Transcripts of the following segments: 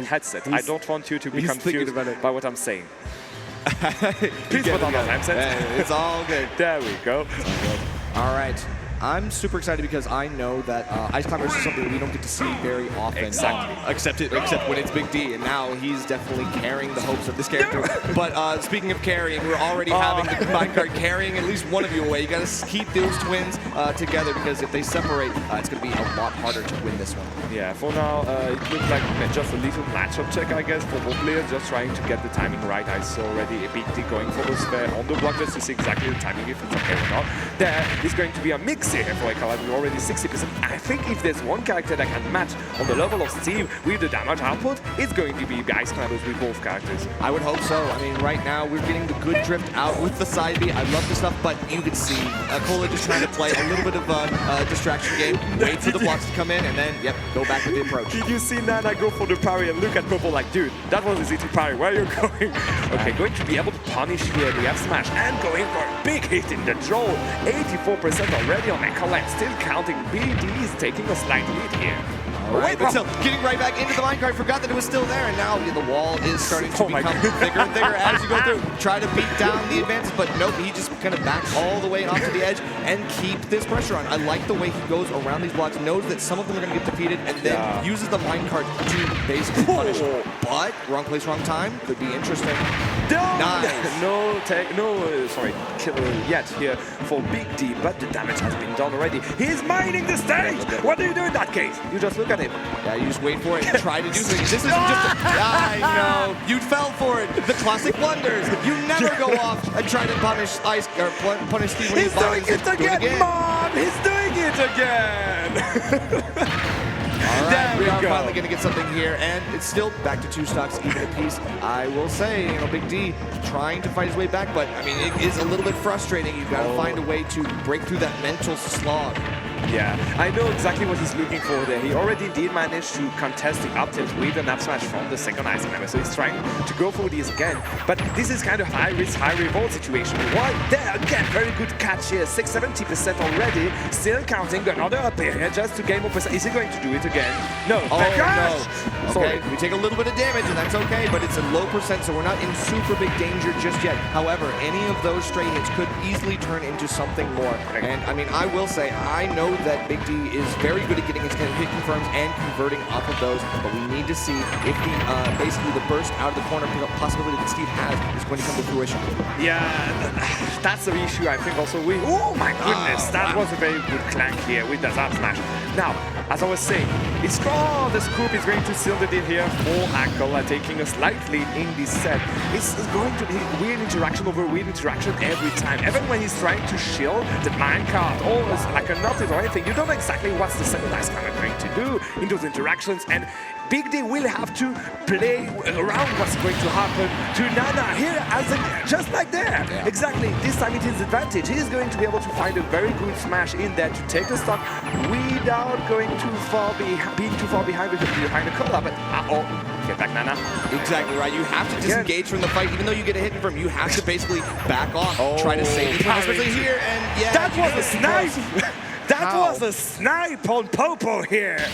headset. I don't want you to be confused by what I'm saying. Please put on the headset. It's all good. There we go. All right. I'm super excited because I know that Ice Climbers is something we don't get to see very often. Exactly. Except when it's Big D, and now he's definitely carrying the hopes of this character. But speaking of carrying, we're already having the minecart carrying at least one of you away. You got to keep those twins together because if they separate, it's going to be a lot harder to win this one. Yeah, for now, it looks like just a little matchup check, I guess, for both players, just trying to get the timing right. I saw already a Big D going for the sphere on the block just to see exactly the timing, if it's okay or not. There is going to be a mix here for acola. We're already 60%. I think if there's one character that can match on the level of Steve with the damage output, it's going to be Ice Climbers with both characters. I would hope so. I mean, right now, we're getting the good drift out with the side B. I love this stuff, but you can see acola just trying to play a little bit of a distraction game, wait for the blocks to come in, and then, yep, go back with the approach. Did you see Nana go for the parry and look at Purple like, dude, that was a easy parry, where are you going? Okay, going to be able to punish here the F smash and going for a big hit in the draw. 84% already on acola and still counting. BD is taking a slight lead here. All right, but still getting right back into the minecart. Forgot that it was still there, and now the wall is starting to become bigger and bigger as you go through. Try to beat down the advances, but nope, he just kind of backs all the way onto the edge and keep this pressure on. I like the way he goes around these blocks, knows that some of them are going to get defeated, and then uses the minecart to basically punish. But wrong place, wrong time. Could be interesting. Nice. No kill yet here for Big D, but the damage has been done already. He's mining the stage. What do you do in that case? You just look at him. Yeah, you just wait for it and try to do things. This isn't just a... I know. You fell for it. The classic blunders. You never go off and try to punish punish Steve when he's doing it again. Mom, he's doing it again. All right, we are finally going to get something here, and it's still back to 2 stocks, even apiece. I will say, you know, Big D trying to fight his way back, but I mean, it is a little bit frustrating. You've got to find a way to break through that mental slog. Yeah, I know exactly what he's looking for there. He already did manage to contest the up tilt with an up smash from the second Ice Climber, so he's trying to go for this again. But this is kind of high risk, high reward situation. Why there again? Very good catch here, 70% already. Still counting another up here just to gain more percent. Is he going to do it again? No. Oh no. Okay, we take a little bit of damage, and that's okay, but it's a low percent, so we're not in super big danger just yet. However, any of those stray hits could easily turn into something more. And I mean, I will say, I know that Big D is very good at getting his hit confirms and converting off of those, but we need to see if the basically the burst out of the corner possibility that Steve has is going to come to fruition. Yeah, that's the issue I think also with... Oh my goodness, that was a very good clank here with the Zap Smash. Now, as I was saying, it's the scoop is going to seal the deal here for acola, taking a slight lead in this set. It's going to be weird interaction over weird interaction every time. Even when he's trying to shield the minecart or like a nut or anything, you don't know exactly what's the second Ice Climber going to do in those interactions, and Big D will have to play around what's going to happen to Nana here as just like there. Yeah. Exactly, this time it is advantage. He is going to be able to find a very good smash in there to take the stock without going too far being too far behind acola, but get back, Nana. Exactly right. You have to disengage from the fight, even though you get a hit from. You have to basically back off, try to save it, especially here. And yeah, that was a snipe. That was a snipe on Popo here.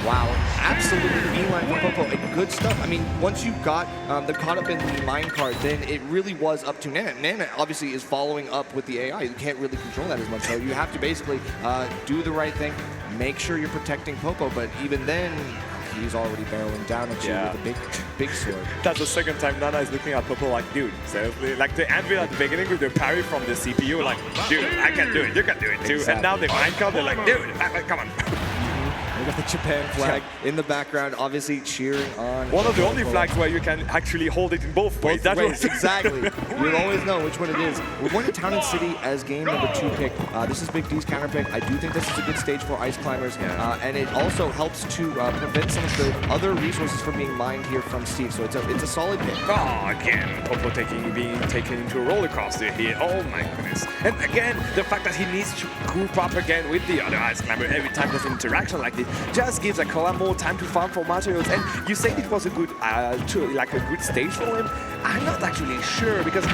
Wow, absolutely beeline for Popo, and good stuff. I mean, once you got the caught up in the minecart, then it really was up to Nana. Nana obviously is following up with the AI. You can't really control that as much, so you have to basically do the right thing, make sure you're protecting Popo, but even then, he's already barreling down at you with a big sword. That's the second time Nana is looking at Popo like, dude, seriously? Like the anvil at the beginning with the parry from the CPU, like, dude, I can do it, you can do it too. Exactly. And now the minecart, they're like, dude, come on. We got the Japan flag in the background, obviously cheering on. One of the only flags where you can actually hold it in both ways. Exactly. You'll always know which one it is. We're going to Town and City as game number 2 pick. This is Big D's counter pick. I do think this is a good stage for Ice Climbers, and it also helps to prevent some of the other resources from being mined here from Steve. So it's a solid pick. Oh, again, Popo being taken into a roller coaster here. Oh my goodness. And again, the fact that he needs to group up again with the other Ice Climber every time there's an interaction like this. just gives acola more time to farm for materials. And you said it was a good, like a good stage for him. I'm not actually sure because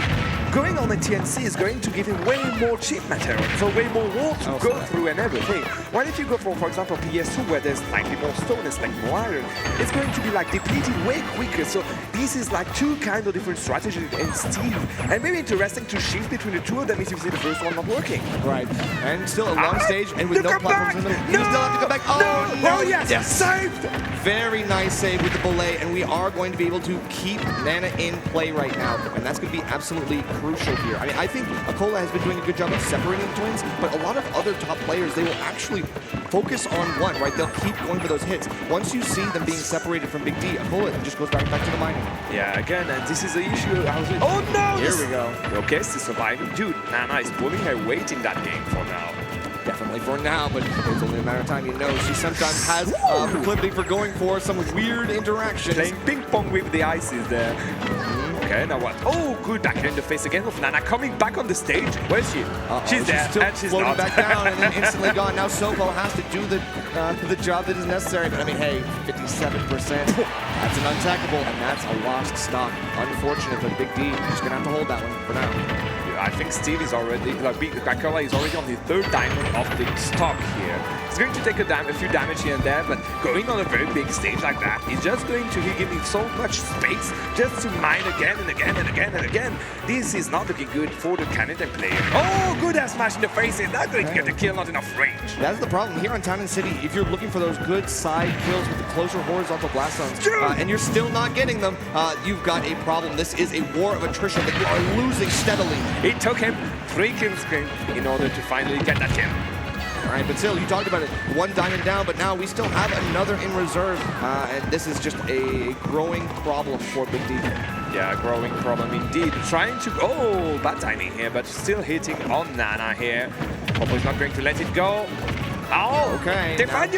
going on the TNC is going to give him way more cheap material, so way more wall to go through and everything. While if you go for example, PS2 where there's slightly more stone and slightly more iron, it's going to be like depleted way quicker. So this is like two kind of different strategies in Steve. And maybe interesting to shift between the two of them if you see the first one not working. Right. And still a long stage and with no platforms in the middle. You still have to come back. Oh, no. Oh, yes. Saved. Very nice save with the belay, and we are going to be able to keep Nana in play right now, and that's going to be absolutely crucial here. I mean, I think acola has been doing a good job of separating the twins, but a lot of other top players, they will actually focus on one, right? They'll keep going for those hits. Once you see them being separated from Big D, acola just goes back to the mining. Yeah, again, and this is the issue. Oh no! Here we go. Okay, still surviving. Dude, Nana is pulling her weight in that game for now. Definitely for now, but it's only a matter of time. You know, she sometimes has a proclivity for going for some weird interactions. Playing ping pong with the ices there. Okay, now what? Oh, good back in the face again of Nana coming back on the stage. Where is she? She's there, still and she's floating not. back down and then instantly gone. Now Sopo has to do the job that is necessary. But I mean, hey, 57%. That's an untackable, and that's a lost stock. Unfortunate, but Big D just gonna have to hold that one for now. I think Steve is already, like, acola is already on the third diamond of the stock here. He's going to take a few damage here and there, but going on a very big stage like that, he's just going to give him so much space just to mine again and again and again and again. This is not looking good for the Canadian player. Oh, good ass smash in the face. He's not going to get the kill, not enough range. That's the problem here on Town and City. If you're looking for those good side kills with the closer horizontal blast zones, and you're still not getting them, you've got a problem. This is a war of attrition that you are losing steadily. It took him 3 kills in order to finally get that kill. All right, but still, you talked about it. 1 diamond down, but now we still have another in reserve, and this is just a growing problem for Big D. Yeah, growing problem indeed. Trying to... Oh, bad timing here, but still hitting on Nana here. Hopefully he's not going to let it go. Oh, okay. Defend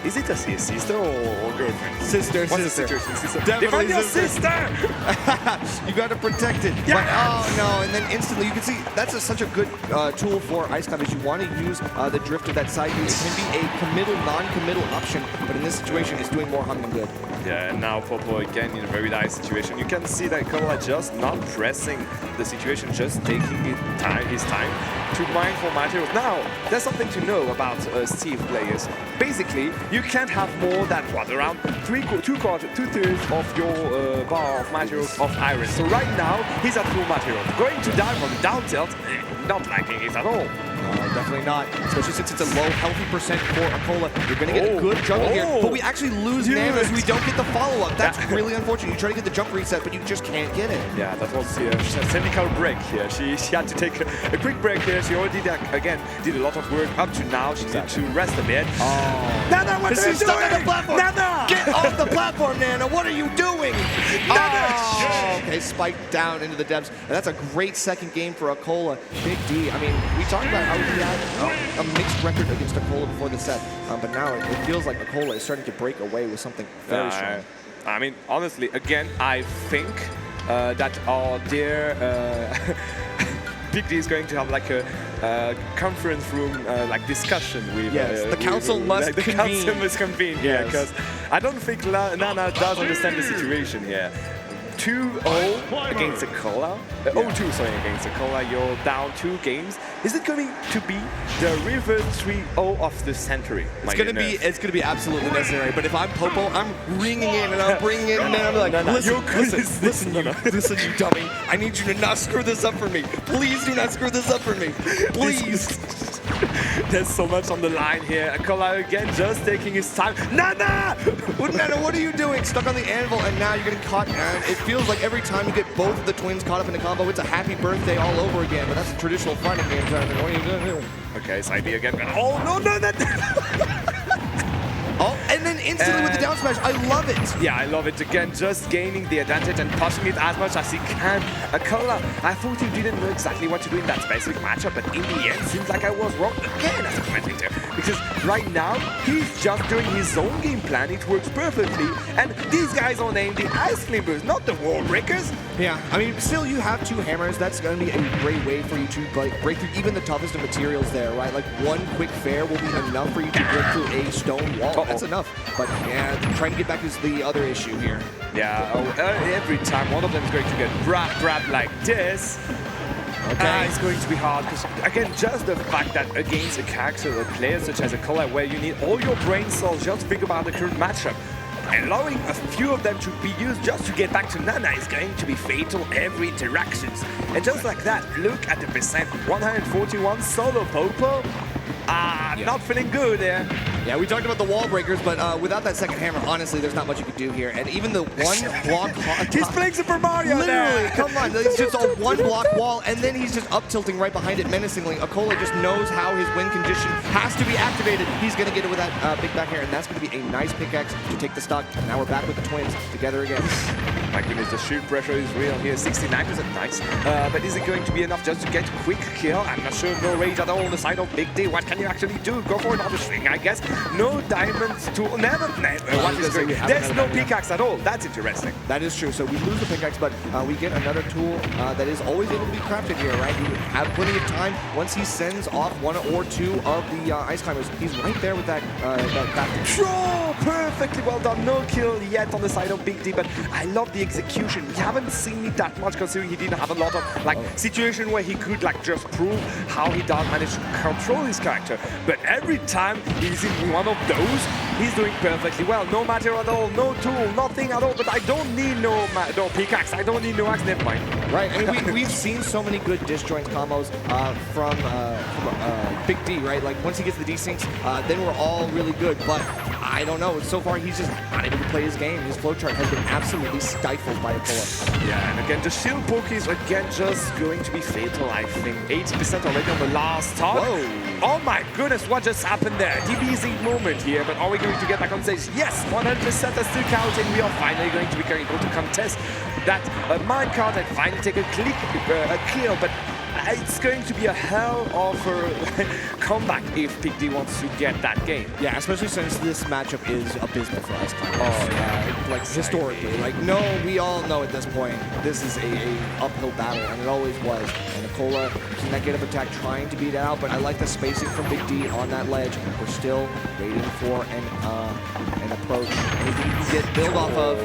is it a sister or girlfriend? Sister, What's sister. the situation? Sister. Definitely Defend your sister! You got to protect it. Yeah. But, oh, no, and then instantly, you can see, that's such a good tool for Ice Cloud is you want to use the drift of that side. It can be a committal, non-committal option, but in this situation, it's doing more harm than good. Yeah, and now Popo again in a very nice situation. You can see that acola just not pressing the situation, just taking his time to mine for materials. Now, there's something to know about Steve players. Basically, you can't have more than what, around 2/3 of your bar of materials of iron. So right now, he's at full material. Going to die from down tilt, not liking it at all. Definitely not, especially since it's a low healthy percent for acola. You're going to get a good juggle here, but we actually lose Nana, so we don't get the follow-up. That's really unfortunate. You try to get the jump reset, but you just can't get it. Yeah, that was a technical break here. She had to take a quick break here. She already did a lot of work up to now. She needed to rest a bit. Oh. Nana, what are you doing? Stuck on the platform. Nana! Get off the platform, Nana. What are you doing? Nana! Oh, okay, spiked down into the depths. And that's a great second game for acola. Big D, I mean, we talked about how he had a mixed record against acola before the set, but now it feels like acola is starting to break away with something very strong. I mean, honestly, again, I think that our dear Big D is going to have like a conference room like discussion with. Yes, the council must convene. The council must convene, yeah, because I don't think Nana does understand the situation here. 2-0 against acola. 0-2, sorry, against acola. You're down 2 games. Is it going to be the reverse 3-0 of the century? It's gonna be absolutely necessary. But if I'm Popo, I'm ringing in and I'm bringing in and I'm like, listen, you dummy. I need you to not screw this up for me. Please do not screw this up for me. Please. There's so much on the line here. acola again just taking his time. Nana! Nana, what are you doing? Stuck on the anvil, and now you're getting caught. And it feels like every time you get both of the twins caught up in a combo, it's a happy birthday all over again. But that's a traditional fighting game. What are you doing? Okay, side B again. Oh, no. Oh, And then instantly with the down smash, I love it. Yeah, I love it. Again, just gaining the advantage and pushing it as much as he can. Acola, I thought he didn't know exactly what to do in that specific matchup, but in the end, seems like I was wrong again as a commentator. Because right now, he's just doing his own game plan. It works perfectly. And these guys are named the Ice Climbers, not the Wall Breakers. Yeah, I mean, still you have 2 hammers. That's going to be a great way for you to like break through even the toughest of materials there, right? Like one quick fair will be enough for you to break through a stone wall. That's enough. But yeah, trying to get back is the other issue here. Yeah, every time one of them is going to get grabbed like this. Okay. It's going to be hard because, again, just the fact that against a character, a player such as Acola, where you need all your brain cells just to think about the current matchup, allowing a few of them to be used just to get back to Nana is going to be fatal every interactions. And just like that, look at the percent, 141 solo Popo. Not feeling good there. Yeah, we talked about the wall breakers, but without that second hammer, honestly, there's not much you can do here. And even the one block... He's playing Super Mario literally, there. come on. It's just a one block wall, and then he's just up tilting right behind it menacingly. Acola just knows how his win condition has to be activated. He's going to get it with that big back air, and that's going to be a nice pickaxe to take the stock. And now we're back with the twins together again. My goodness, the shoot pressure is real here. 69% nice. But is it going to be enough just to get a quick kill? I'm not sure. No rage at all on the side of Big D. What can you actually do? Go for another string, I guess. No diamonds to... Never. What is going? There's no pickaxe at all. That's interesting. That is true. So we lose the pickaxe, but we get another tool that is always able to be crafted here, right? You have plenty of time. Once he sends off 1 or 2 of the ice climbers, he's right there with that crafting. Oh, perfectly well done. No kill yet on the side of Big D, but I love the execution. We haven't seen it that much considering he didn't have a lot of situation where he could just prove how he does manage to control his character. But every time he's in one of those, he's doing perfectly well. No matter at all, no tool, nothing at all. But I don't need no pickaxe. I don't need no axe. Never mind. Right. I mean, we've seen so many good disjoint combos from Big D, right? Like once he gets the desyncs, then we're all really good. But I don't know. So far, he's just not able to play his game. His flowchart has been absolutely stifled by Acola. Yeah, and again, the shield poke is again just going to be fatal, I think. 80% already on the last talk. Whoa. Oh my goodness, what just happened there? DBZ moment here, but are we going to get back on stage? Yes, 100% are still counting. We are finally going to be able to contest that minecart and finally take a kill, but it's going to be a hell of a comeback if Big D wants to get that game. Yeah, especially since this matchup is abysmal for Ice Climbers. Oh yeah, like historically. Like we all know at this point, this is a uphill battle, and it always was. And Acola using that get-up attack, trying to beat it out, but I like the spacing from Big D on that ledge. We're still waiting for an approach. Anything you can get build off of.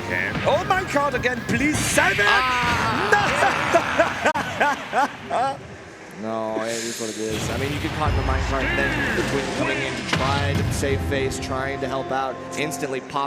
Okay. Oh my god, again, please save it! No, it is what it is. I mean, you get caught in the minecart, and then the twin coming in to try to save face, trying to help out, instantly pop.